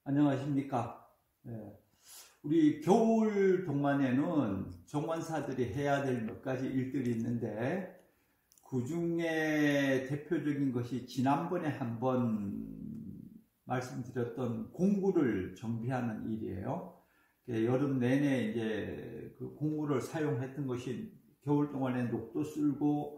안녕하십니까. 우리 겨울 동안에는 정원사들이 해야 될 몇 가지 일들이 있는데, 그 중에 대표적인 것이 지난번에 한번 말씀드렸던 공구를 정비하는 일이에요. 여름 내내 이제 그 공구를 사용했던 것이 겨울 동안에 녹도 쓸고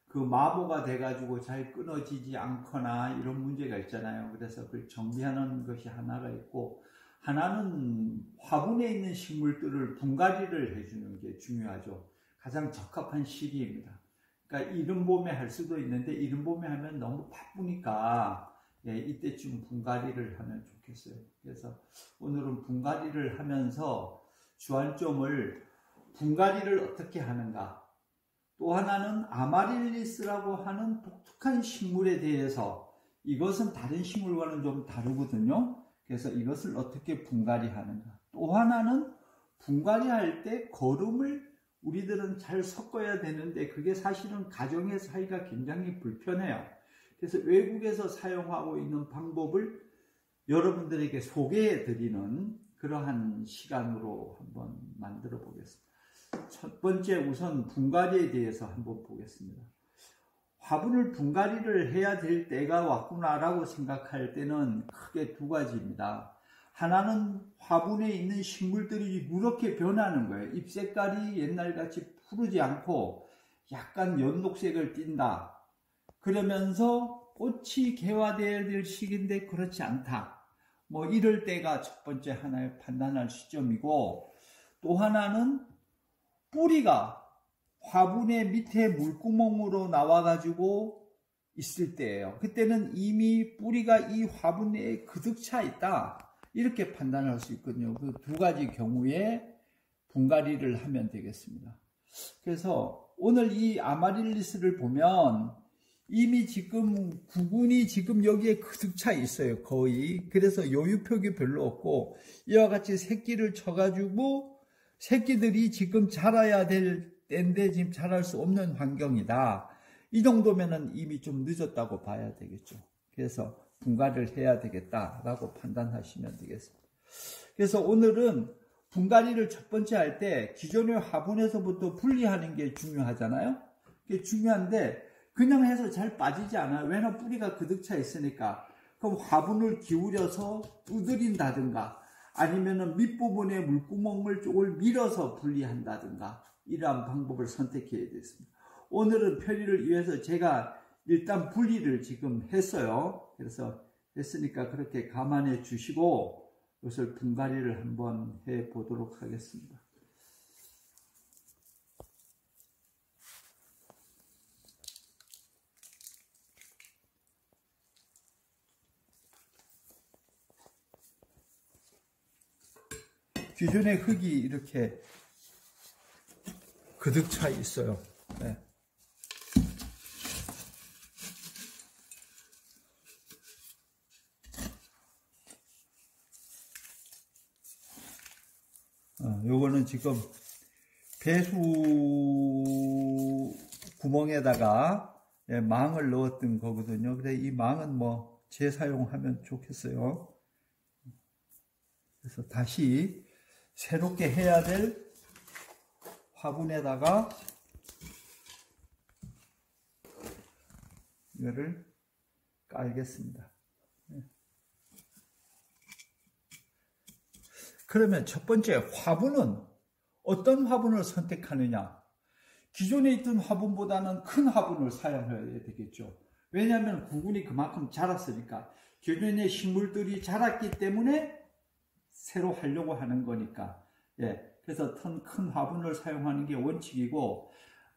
그 마모가 돼가지고 잘 끊어지지 않거나 이런 문제가 있잖아요. 그래서 그걸 정비하는 것이 하나가 있고, 하나는 화분에 있는 식물들을 분갈이를 해주는 게 중요하죠. 가장 적합한 시기입니다. 그러니까 이른 봄에 할 수도 있는데, 이른 봄에 하면 너무 바쁘니까 이때쯤 분갈이를 하면 좋겠어요. 그래서 오늘은 분갈이를 하면서 주안점을 분갈이를 어떻게 하는가, 또 하나는 아마릴리스라고 하는 독특한 식물에 대해서, 이것은 다른 식물과는 좀 다르거든요. 그래서 이것을 어떻게 분갈이 하는가, 또 하나는 분갈이 할 때 거름을 우리들은 잘 섞어야 되는데 그게 사실은 가정에서 하기가 굉장히 불편해요. 그래서 외국에서 사용하고 있는 방법을 여러분들에게 소개해 드리는 그러한 시간으로 한번 만들어 보겠습니다. 첫 번째, 우선 분갈이에 대해서 한번 보겠습니다. 화분을 분갈이를 해야 될 때가 왔구나라고 생각할 때는 크게 두 가지입니다. 하나는 화분에 있는 식물들이 누렇게 변하는 거예요. 잎 색깔이 옛날같이 푸르지 않고 약간 연녹색을 띈다. 그러면서 꽃이 개화되어야 될 시기인데 그렇지 않다. 이럴 때가 첫 번째 하나의 판단할 시점이고, 또 하나는 뿌리가 화분의 밑에 물구멍으로 나와가지고 있을 때예요. 그때는 이미 뿌리가 이 화분 내에 그득 차 있다, 이렇게 판단할 수 있거든요. 그 두 가지 경우에 분갈이를 하면 되겠습니다. 그래서 오늘 이 아마릴리스를 보면 이미 지금 구근이 지금 여기에 그득 차 있어요, 거의. 그래서 요유표기 별로 없고, 이와 같이 새끼를 쳐가지고 새끼들이 지금 자라야 될 때인데 지금 자랄 수 없는 환경이다. 이 정도면은 이미 좀 늦었다고 봐야 되겠죠. 그래서 분갈이를 해야 되겠다라고 판단하시면 되겠습니다. 그래서 오늘은 분갈이를 첫 번째 할 때 기존의 화분에서부터 분리하는 게 중요하잖아요. 그게 중요한데 그냥 해서 잘 빠지지 않아요. 왜냐하면 뿌리가 그득 차 있으니까. 그럼 화분을 기울여서 두드린다든가, 아니면은 밑부분에 물구멍을 쪽을 밀어서 분리한다든가, 이러한 방법을 선택해야 되겠습니다. 오늘은 편의를 위해서 제가 일단 분리를 지금 했어요. 그래서 했으니까 그렇게 감안해 주시고 이것을 분갈이를 한번 해 보도록 하겠습니다. 기존의 흙이 이렇게 그득 차 있어요. 네. 요거는 지금 배수 구멍에다가 망을 넣었던 거거든요. 근데 이 망은 재사용하면 좋겠어요. 그래서 다시 새롭게 해야 될 화분에다가 이거를 깔겠습니다. 그러면 첫 번째, 화분은 어떤 화분을 선택하느냐? 기존에 있던 화분보다는 큰 화분을 사용해야 되겠죠. 왜냐하면 구근이 그만큼 자랐으니까, 기존의 식물들이 자랐기 때문에 새로 하려고 하는 거니까. 그래서 큰 화분을 사용하는 게 원칙이고,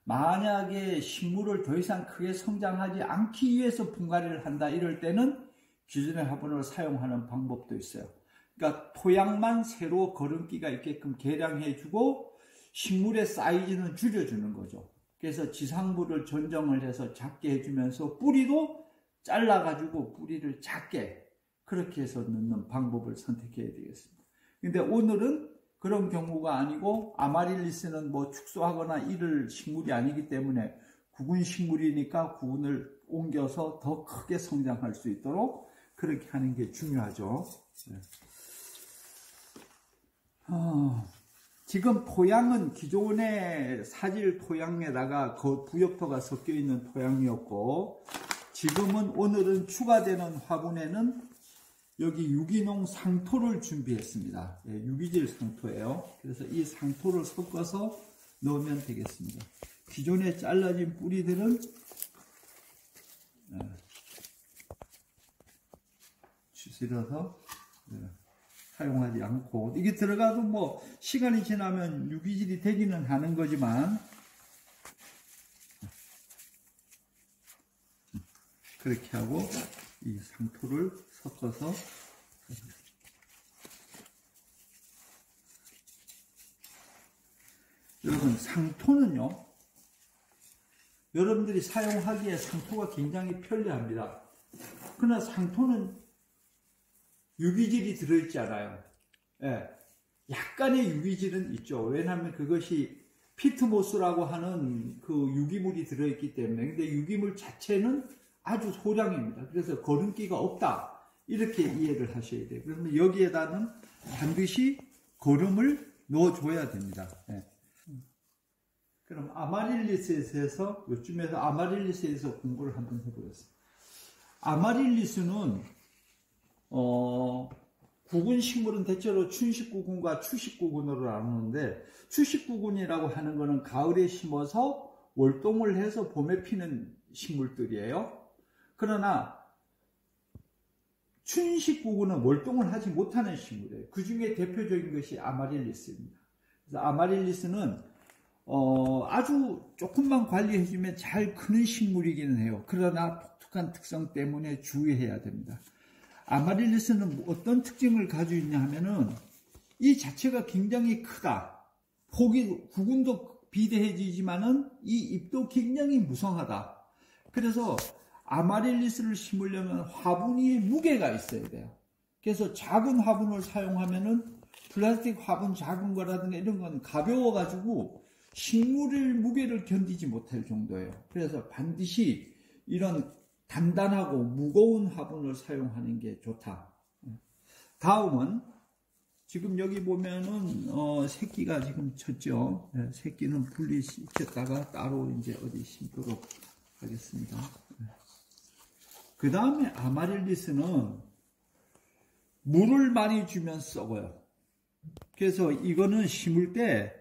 만약에 식물을 더 이상 크게 성장하지 않기 위해서 분갈이를 한다, 이럴 때는 기존의 화분을 사용하는 방법도 있어요. 그러니까 토양만 새로 거름기가 있게끔 개량해주고 식물의 사이즈는 줄여주는 거죠. 그래서 지상부를 전정을 해서 작게 해주면서 뿌리도 잘라가지고 뿌리를 작게, 그렇게 해서 넣는 방법을 선택해야 되겠습니다. 근데 오늘은 그런 경우가 아니고, 아마릴리스는 축소하거나 이럴 식물이 아니기 때문에 구근 식물이니까 구근을 옮겨서 더 크게 성장할 수 있도록 그렇게 하는 게 중요하죠. 지금 토양은 기존의 사질 토양에다가 그 부엽토가 섞여 있는 토양이었고, 지금은 오늘은 추가되는 화분에는 여기 유기농 상토를 준비했습니다. 유기질 상토예요. 그래서 이 상토를 섞어서 넣으면 되겠습니다. 기존에 잘라진 뿌리들은 주스려서 사용하지 않고, 이게 들어가도 뭐 시간이 지나면 유기질이 되기는 하는 거지만 그렇게 하고 이 상토를 섞어서 여러분, 상토는요, 여러분들이 사용하기에 상토가 굉장히 편리합니다. 그러나 상토는 유기질이 들어있지 않아요. 약간의 유기질은 있죠. 왜냐하면 그것이 피트모스라고 하는 그 유기물이 들어있기 때문에. 근데 유기물 자체는 아주 소량입니다. 그래서 거름기가 없다, 이렇게 이해를 하셔야 돼요. 그러면 여기에다는 반드시 거름을 넣어줘야 됩니다. 그럼 아마릴리스에서, 요즘에서 아마릴리스에서 공부를 한번 해보겠습니다. 아마릴리스는 구근 식물은 대체로 춘식구근과 추식구근으로 나누는데, 추식구근이라고 하는 것은 가을에 심어서 월동을 해서 봄에 피는 식물들이에요. 그러나 춘식구근은 월동을 하지 못하는 식물이에요. 그 중에 대표적인 것이 아마릴리스입니다. 그래서 아마릴리스는 아주 조금만 관리해주면 잘 크는 식물이기는 해요. 그러나 독특한 특성 때문에 주의해야 됩니다. 아마릴리스는 어떤 특징을 가지고 있냐 하면은, 이 자체가 굉장히 크다. 구근도 비대해지지만은 이 잎도 굉장히 무성하다. 그래서 아마릴리스를 심으려면 화분이 무게가 있어야 돼요. 그래서 작은 화분을 사용하면은, 플라스틱 화분 작은 거라든가 이런 건 가벼워가지고 식물의 무게를 견디지 못할 정도예요. 그래서 반드시 이런 단단하고 무거운 화분을 사용하는 게 좋다. 다음은 지금 여기 보면은 새끼가 지금 쳤죠. 새끼는 분리시켰다가 따로 이제 어디 심도록 하겠습니다. 그 다음에 아마릴리스는 물을 많이 주면 썩어요. 그래서 이거는 심을 때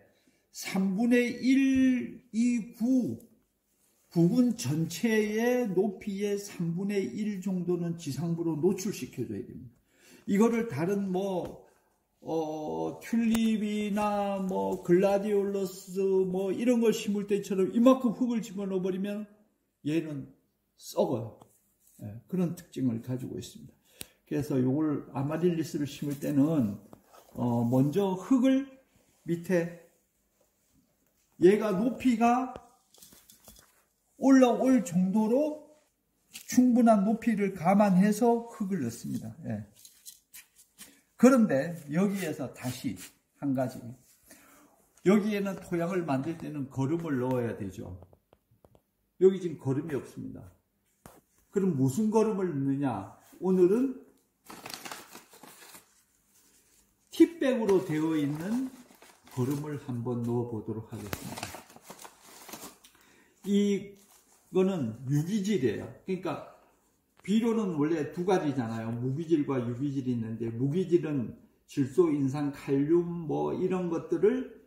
3분의 1, 2, 9 구근 전체의 높이의 3분의 1 정도는 지상부로 노출시켜줘야 됩니다. 이거를 다른 튤립이나 글라디올러스 이런 걸 심을 때처럼 이만큼 흙을 집어넣어 버리면 얘는 썩어요. 그런 특징을 가지고 있습니다. 그래서 요걸 아마릴리스를 심을 때는 먼저 흙을 밑에, 얘가 높이가 올라올 정도로 충분한 높이를 감안해서 흙을 넣습니다. 그런데 여기에서 다시 한 가지, 여기에는 토양을 만들 때는 거름을 넣어야 되죠. 여기 지금 거름이 없습니다. 그럼 무슨 거름을 넣느냐? 오늘은 티백으로 되어 있는 거름을 한번 넣어 보도록 하겠습니다. 이거는 유기질이에요. 그러니까 비료는 원래 두 가지잖아요. 무기질과 유기질이 있는데, 무기질은 질소, 인산, 칼륨 이런 것들을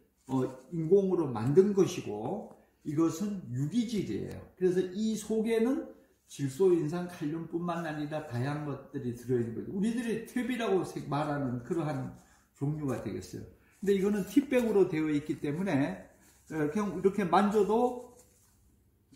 인공으로 만든 것이고, 이것은 유기질이에요. 그래서 이 속에는 질소, 인산, 칼륨뿐만 아니라 다양한 것들이 들어있는 거죠. 우리들이 탭이라고 말하는 그러한 종류가 되겠어요. 근데 이거는 티백으로 되어 있기 때문에 그냥 이렇게 만져도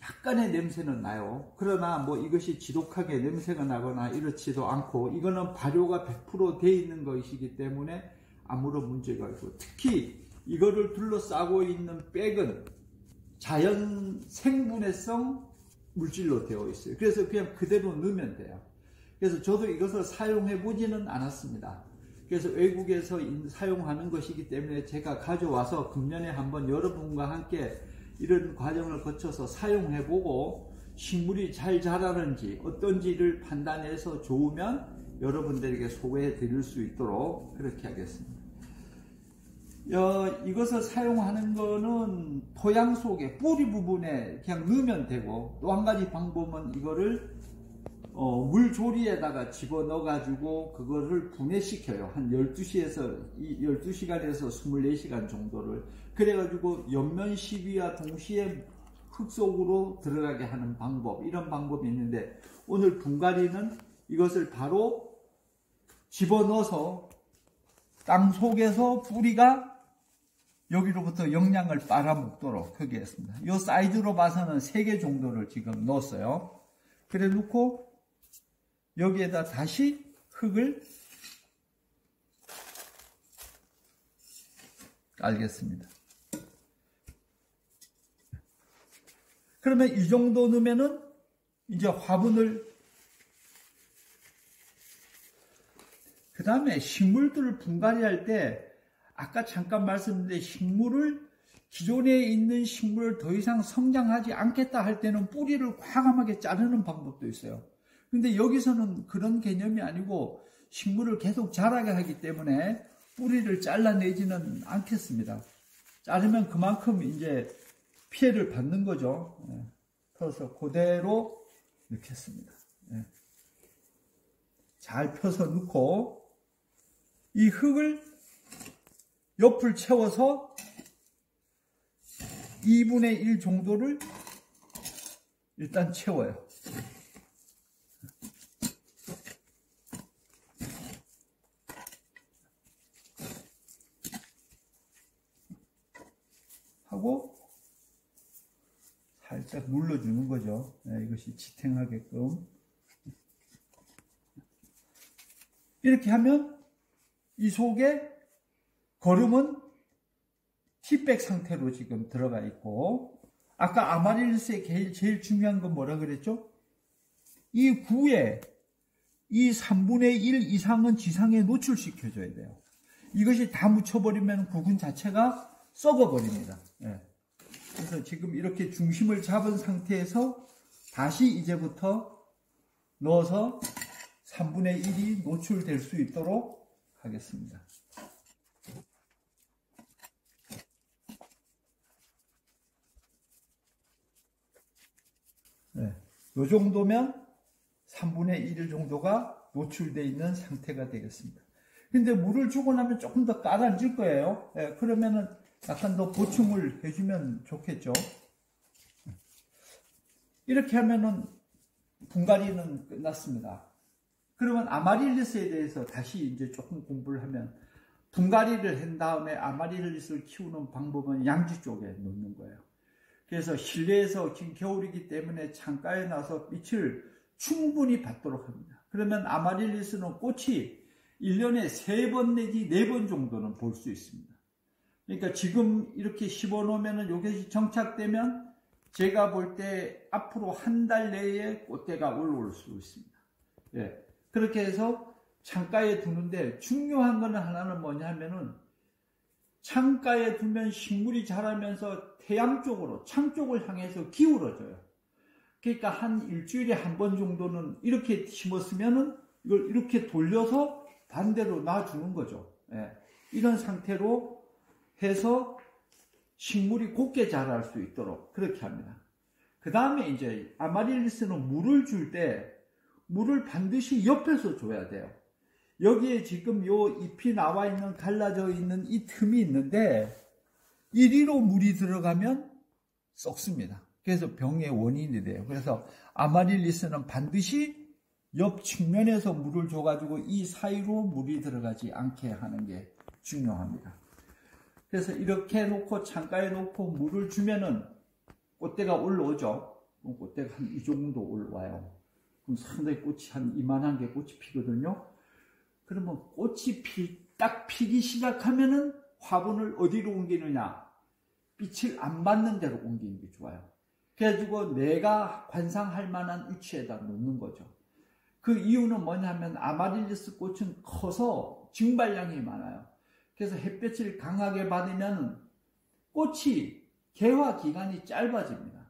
약간의 냄새는 나요. 그러나 이것이 지독하게 냄새가 나거나 이렇지도 않고, 이거는 발효가 100% 되어 있는 것이기 때문에 아무런 문제가 없고, 특히 이거를 둘러싸고 있는 백은 자연 생분해성 물질로 되어 있어요. 그래서 그냥 그대로 넣으면 돼요. 그래서 저도 이것을 사용해 보지는 않았습니다. 그래서 외국에서 사용하는 것이기 때문에 제가 가져와서 금년에 한번 여러분과 함께 이런 과정을 거쳐서 사용해 보고 식물이 잘 자라는지 어떤지를 판단해서 좋으면 여러분들에게 소개해 드릴 수 있도록 그렇게 하겠습니다. 이것을 사용하는 거는 토양 속에 뿌리 부분에 그냥 넣으면 되고, 또 한 가지 방법은 이거를 물조리에다가 집어넣어 가지고 그거를 분해시켜요. 한 12시간에서 24시간 정도를. 그래 가지고 옆면 시비와 동시에 흙 속으로 들어가게 하는 방법, 이런 방법이 있는데, 오늘 분갈이는 이것을 바로 집어넣어서 땅 속에서 뿌리가 여기로부터 영양을 빨아먹도록 하겠습니다. 이 사이즈로 봐서는 3개 정도를 지금 넣었어요. 그래 놓고 여기에다 다시 흙을 깔겠습니다. 그러면 이 정도 넣으면은 이제 화분을, 그 다음에 식물들을 분갈이할 때 아까 잠깐 말씀드린 식물을, 기존에 있는 식물을 더 이상 성장하지 않겠다 할 때는 뿌리를 과감하게 자르는 방법도 있어요. 근데 여기서는 그런 개념이 아니고 식물을 계속 자라게 하기 때문에 뿌리를 잘라내지는 않겠습니다. 자르면 그만큼 이제 피해를 받는 거죠. 펴서 그대로 넣겠습니다. 잘 펴서 넣고 이 흙을 옆을 채워서 2분의 1 정도를 일단 채워요. 하고 살짝 눌러주는 거죠. 이것이 지탱하게끔. 이렇게 하면 이 속에 거름은 티백 상태로 지금 들어가 있고, 아까 아마릴리스의 제일 중요한 건 뭐라 그랬죠? 이 구에 이 3분의 1 이상은 지상에 노출시켜줘야 돼요. 이것이 다 묻혀버리면 구근 자체가 썩어버립니다. 그래서 지금 이렇게 중심을 잡은 상태에서 다시 이제부터 넣어서 3분의 1이 노출될 수 있도록 하겠습니다. 이 정도면 3분의 1 정도가 노출되어 있는 상태가 되겠습니다. 근데 물을 주고 나면 조금 더 가라앉을 거예요. 그러면은 약간 더 보충을 해주면 좋겠죠. 이렇게 하면은 분갈이는 끝났습니다. 그러면 아마릴리스에 대해서 다시 이제 조금 공부를 하면, 분갈이를 한 다음에 아마릴리스를 키우는 방법은 양지 쪽에 놓는 거예요. 그래서 실내에서 지금 겨울이기 때문에 창가에 나서 빛을 충분히 받도록 합니다. 그러면 아마릴리스는 꽃이 1년에 3번 내지 4번 정도는 볼 수 있습니다. 그러니까 지금 이렇게 심어 놓으면 이것이 정착되면 제가 볼 때 앞으로 한 달 내에 꽃대가 올라올 수 있습니다. 그렇게 해서 창가에 두는데 중요한 거는 하나는 뭐냐 하면은, 창가에 두면 식물이 자라면서 태양 쪽으로, 창 쪽을 향해서 기울어져요. 그러니까 한 일주일에 한 번 정도는 이렇게 심었으면은 이걸 이렇게 돌려서 반대로 놔주는 거죠. 이런 상태로 해서 식물이 곱게 자랄 수 있도록 그렇게 합니다. 그 다음에 이제 아마릴리스는 물을 줄 때 물을 반드시 옆에서 줘야 돼요. 여기에 지금 요 잎이 나와 있는, 갈라져 있는 이 틈이 있는데 이리로 물이 들어가면 썩습니다. 그래서 병의 원인이 돼요. 그래서 아마릴리스는 반드시 옆 측면에서 물을 줘가지고 이 사이로 물이 들어가지 않게 하는 게 중요합니다. 그래서 이렇게 놓고 창가에 놓고 물을 주면은 꽃대가 올라오죠. 그럼 꽃대가 한 이 정도 올라와요. 그럼 상당히 꽃이 한 이만한 게 꽃이 피거든요. 그러면 꽃이 딱 피기 시작하면은 화분을 어디로 옮기느냐? 빛을 안 받는 데로 옮기는 게 좋아요. 그래가지고 내가 관상할 만한 위치에다 놓는 거죠. 그 이유는 뭐냐면 아마릴리스 꽃은 커서 증발량이 많아요. 그래서 햇볕을 강하게 받으면 꽃이 개화 기간이 짧아집니다.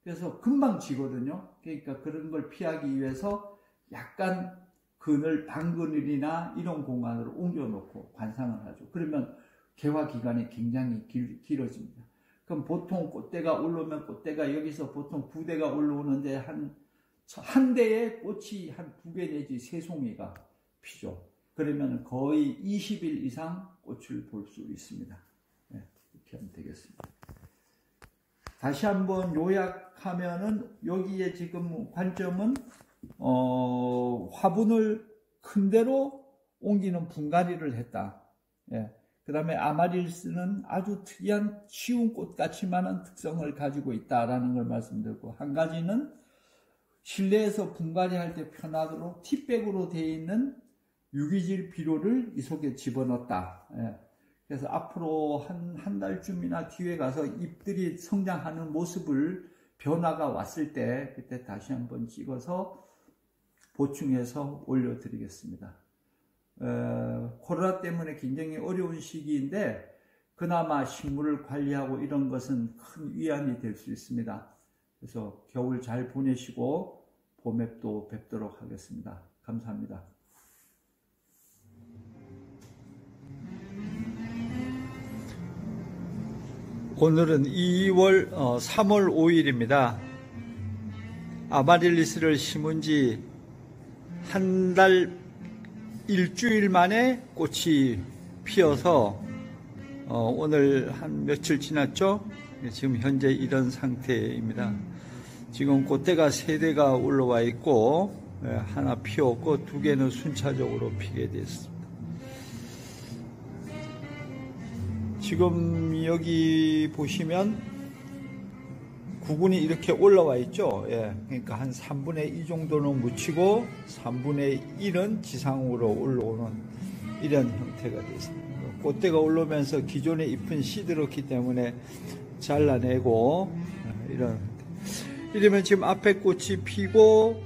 그래서 금방 지거든요. 그러니까 그런 걸 피하기 위해서 약간 그늘 방그늘이나 이런 공간으로 옮겨놓고 관상을 하죠. 그러면 개화 기간이 굉장히 길어집니다. 그럼 보통 꽃대가 올라오면 꽃대가 여기서 보통 9대가 올라오는데 한 대에 꽃이 한 2개 내지 3송이가 피죠. 그러면 거의 20일 이상 꽃을 볼 수 있습니다. 네, 이렇게 하면 되겠습니다. 다시 한번 요약하면은 여기에 지금 관점은 화분을 큰 데로 옮기는 분갈이를 했다. 예. 그 다음에 아마릴스는 아주 특이한 쉬운 꽃 같지만은 특성을 가지고 있다라는 걸 말씀드렸고, 한 가지는 실내에서 분갈이할 때 편하도록 티백으로 되어 있는 유기질 비료를 이 속에 집어넣었다. 예. 그래서 앞으로 한 달쯤이나 뒤에 가서 잎들이 성장하는 모습을 변화가 왔을 때 그때 다시 한번 찍어서 보충해서 올려드리겠습니다. 코로나 때문에 굉장히 어려운 시기인데 그나마 식물을 관리하고 이런 것은 큰 위안이 될 수 있습니다. 그래서 겨울 잘 보내시고 봄에 또 뵙도록 하겠습니다. 감사합니다. 오늘은 3월 5일입니다. 아마릴리스를 심은 지 한 달 일주일 만에 꽃이 피어서 오늘 한 며칠 지났죠? 지금 현재 이런 상태입니다. 지금 꽃대가 3대가 올라와 있고 하나 피었고 2개는 순차적으로 피게 됐습니다. 지금 여기 보시면 구근이 이렇게 올라와 있죠. 예, 그러니까 한 3분의 2 정도는 묻히고 3분의 1은 지상으로 올라오는 이런 형태가 됐습니다. 꽃대가 올라오면서 기존에 잎은 시들었기 때문에 잘라내고 이러면 지금 앞에 꽃이 피고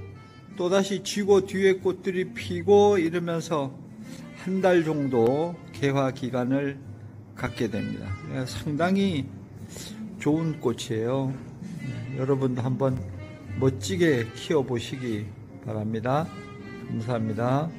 또다시 지고 뒤에 꽃들이 피고 이러면서 한 달 정도 개화 기간을 갖게 됩니다. 상당히 좋은 꽃이에요. 여러분도 한번 멋지게 키워보시기 바랍니다. 감사합니다.